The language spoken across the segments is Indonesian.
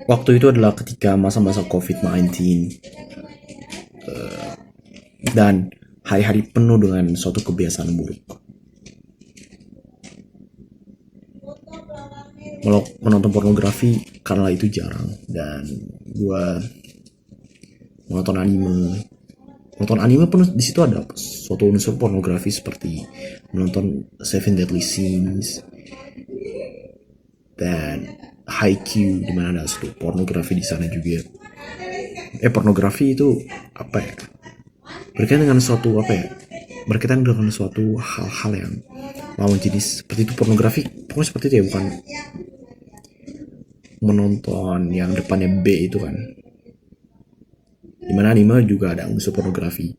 Waktu itu adalah ketika masa-masa COVID-19 dan hari-hari penuh dengan suatu kebiasaan buruk. Menonton pornografi karena itu jarang, dan gue menonton anime. Menonton anime pun di situ ada suatu unsur pornografi seperti menonton Seven Deadly Sins dan Haikyuu, di mana ada suatu pornografi di sana juga. Pornografi itu apa ya? Berkaitan dengan suatu apa ya? Berkaitan dengan suatu hal-hal yang lawan jenis seperti itu. Pornografi pokoknya seperti itu ya, bukan menonton yang depannya B itu kan. Dimana anime juga ada unsur pornografi.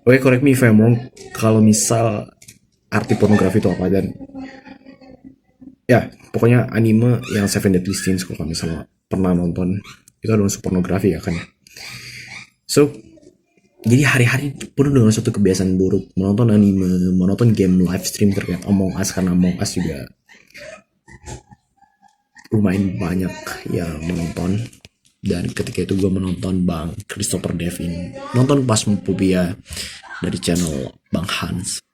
Oke, correct me if I'm wrong kalau misal arti pornografi itu apa, dan ya pokoknya anime yang Seven Deadly Sins kalau misalnya pernah nonton itu ada unsur pornografi ya kan. So jadi hari-hari penuh dengan suatu kebiasaan buruk, menonton anime, menonton game live stream terkait Among Us, karena Among Us juga lumayan banyak yang menonton. Dan ketika itu gue menonton Bang Christopher Devin, nonton Phasmophobia dari channel Bang Hans.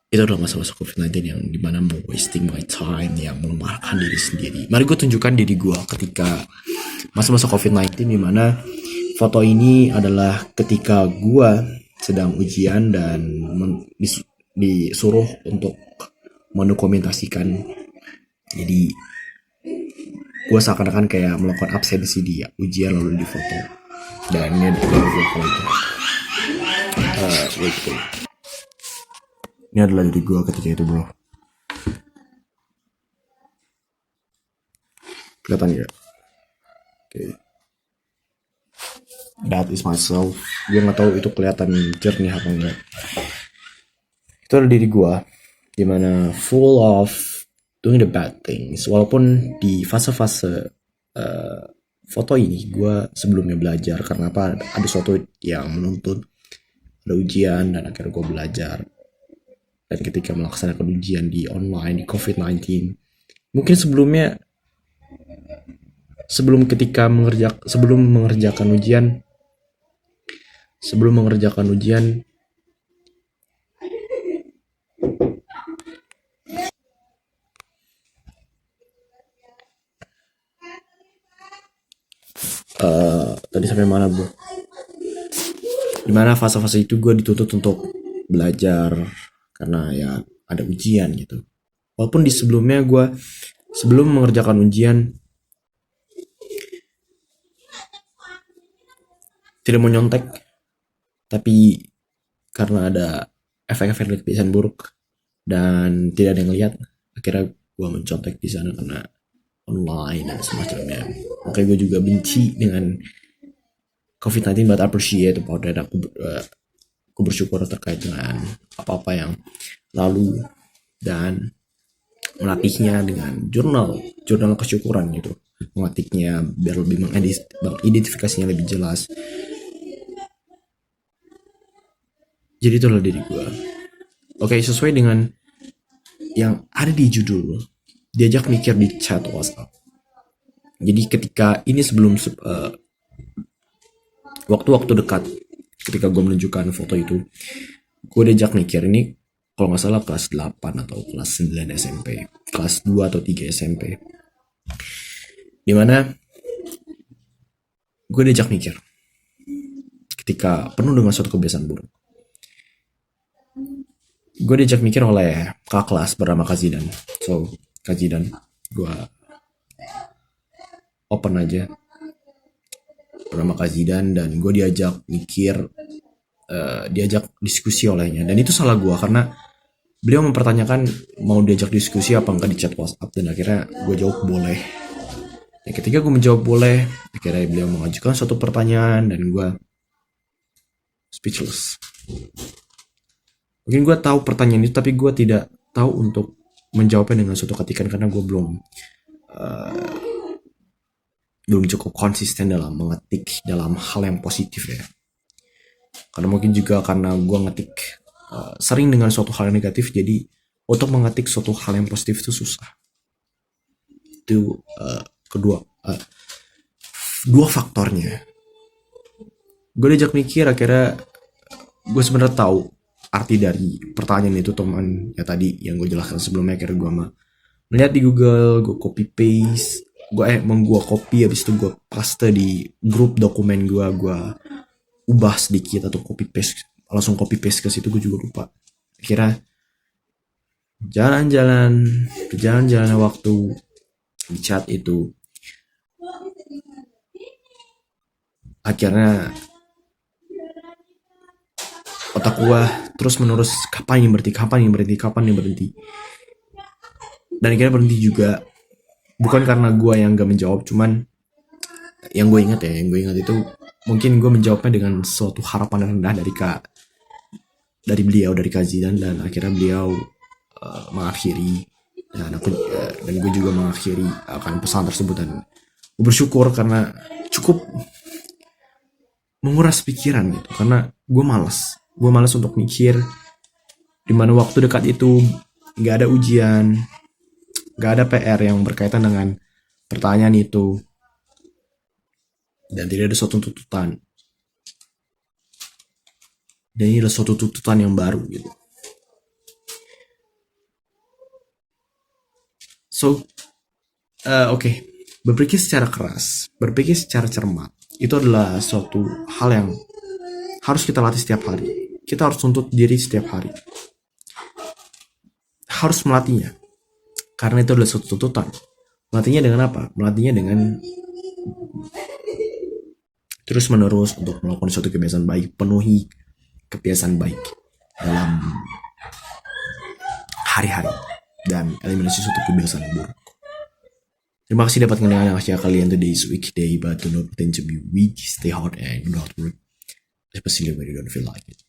Itu adalah masa-masa COVID-19 yang dimana mau wasting my time, yang melemahkan diri sendiri. Mari gue tunjukkan diri gue ketika masa-masa COVID-19, dimana foto ini adalah ketika gue sedang ujian dan disuruh untuk mendokumentasikan. Jadi gue seakan-akan kayak melakukan absensi di ujian lalu di foto. Dan ini adalah gue foto. Wait. Ini adalah diri gue ketika itu, bro. Kelihatan ya? Oke. That is myself. Gue nggak tahu itu kelihatan jernih apa enggak. Itu adalah diri gue, dimana full of doing the bad things. Walaupun di fase-fase foto ini gue sebelumnya belajar, karena apa, ada sesuatu yang menuntut, ada ujian, dan akhirnya gue belajar. Dan ketika melaksanakan ujian di online di COVID-19, mungkin sebelum mengerjakan ujian tadi sampai mana, bro? Dimana fase-fase itu gue dituntut untuk belajar karena ya ada ujian gitu. Walaupun di sebelumnya gue sebelum mengerjakan ujian tidak mau nyontek, tapi karena ada efek-efek kebiasaan buruk dan tidak ada yang lihat, akhirnya gue mencontek di sana karena online dan semacamnya. Makanya gue juga benci dengan COVID-19, but appreciate about that. Aku bersyukur terkait dengan apa-apa yang lalu dan melatihnya dengan jurnal kesyukuran gitu, melatihnya biar lebih mengidentifikasinya lebih jelas. Jadi itulah diri gue. Oke, sesuai dengan yang ada di judul, diajak mikir di chat WhatsApp. Jadi ketika ini sebelum waktu-waktu dekat, ketika gue menunjukkan foto itu, gue diajak mikir. Ini kalau nggak salah kelas 8 atau kelas 9 SMP, kelas 2 atau 3 SMP, dimana gue diajak mikir ketika penuh dengan suatu kebiasaan buruk. Gue diajak mikir oleh kakak kelas bernama Kak Zidan. So Kak Zidan, gue open aja bernama Kak Zidan, dan gue diajak mikir, diajak diskusi olehnya. Dan itu salah gue, karena beliau mempertanyakan mau diajak diskusi apa enggak di chat WhatsApp, dan akhirnya gue jawab boleh. Ya, ketika gue menjawab boleh, akhirnya beliau mengajukan suatu pertanyaan dan gue speechless. Mungkin gue tahu pertanyaan itu, tapi gue tidak tahu untuk menjawabnya dengan suatu ketikan, karena gue belum cukup konsisten dalam mengetik dalam hal yang positif ya. Karena mungkin juga karena gue ngetik sering dengan suatu hal yang negatif, jadi untuk mengetik suatu hal yang positif itu susah. itu kedua dua faktornya. Gue diajak mikir, akhirnya gue sebenarnya tahu arti dari pertanyaan itu, teman ya tadi yang gue jelaskan sebelumnya. Akhirnya gue melihat di Google, gue copy paste, gue copy, habis itu gue paste di grup dokumen gue ubah sedikit atau copy paste, langsung copy paste ke situ, gue juga lupa. Akhirnya jalan-jalan waktu di chat itu, akhirnya otak gua terus menerus kapan yang berhenti, dan akhirnya berhenti juga. Bukan karena gua yang gak menjawab, cuman yang gue ingat itu mungkin gue menjawabnya dengan suatu harapan rendah dari beliau, dari Kak Zidan, dan akhirnya beliau mengakhiri, dan gue juga mengakhiri akan pesan tersebut. Dan gue bersyukur karena cukup menguras pikiran gitu, karena gue malas untuk mikir, dimana waktu dekat itu gak ada ujian, gak ada PR yang berkaitan dengan pertanyaan itu, dan tidak ada suatu tuntutan. Dan ini adalah suatu tuntutan yang baru gitu. So, oke. Berpikir secara keras, berpikir secara cermat, itu adalah suatu hal yang harus kita latih setiap hari. Kita harus tuntut diri setiap hari. Harus melatihnya. Karena itu adalah suatu tuntutan. Melatihnya dengan apa? Melatihnya dengan terus menerus untuk melakukan suatu kebiasaan baik, penuhi kebiasaan baik dalam hari-hari, dan eliminasi suatu kebiasaan buruk. Terima kasih dapat mendengar akhir kalian today's weekday, but do not pretend to be weak. Stay hard and do not work, especially when you don't feel like it.